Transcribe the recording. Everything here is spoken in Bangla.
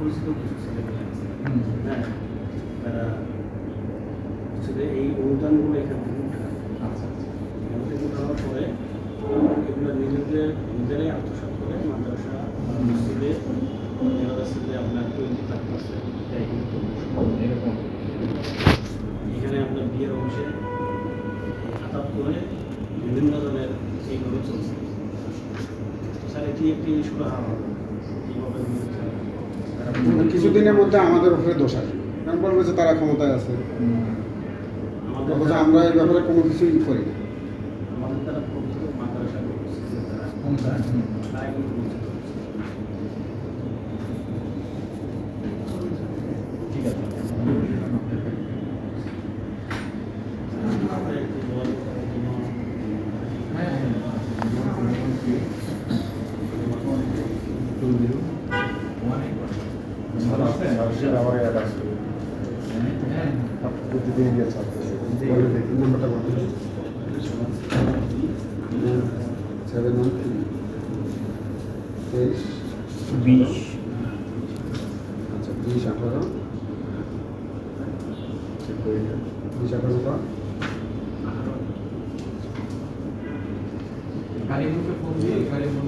পরিচিত কিছু ছেলেমেয়ে আছে, হ্যাঁ, তারা হচ্ছে এই অনুদানগুলো এখান থেকে উঠায়। আচ্ছা আচ্ছা। এখান থেকে উঠানোর পরে এগুলো নিজেরাই আত্মসাৎ করে মাদ্রাসা মসজিদে দেখা যাচ্ছে যে আপনার 25% দেয় কিন্তু এরকম এখানে আপনার বিয়ের অংশে খাতাপ করে বিভিন্ন ধরনের এইভাবে চলছে। স্যার এটি একটি সুরাহা হবে এইভাবে কিছুদিনের মধ্যে আমাদের উপরে দোষ আসবে, কারণ বলবে যে তারা ক্ষমতায় আছে, আমাদের অথচ আমরা এই ব্যাপারে কোনো কিছুই করি না। আমাদের তারা প্রকৃত মাদ্রাসা করছে তারা তাই কিন্তু বঞ্চিত হচ্ছে। ঠিক আছে। আমাদের একটু যোগাযোগ করার জন্য হ্যাঁ ভালো আছে? হ্যাঁ প্রতিদিন গিয়ে ছাড়তে দেখি নাম্বারটা বলতে 20 আচ্ছা 2018 2018 কারিমুখে ফোন দিয়ে কারিমুখ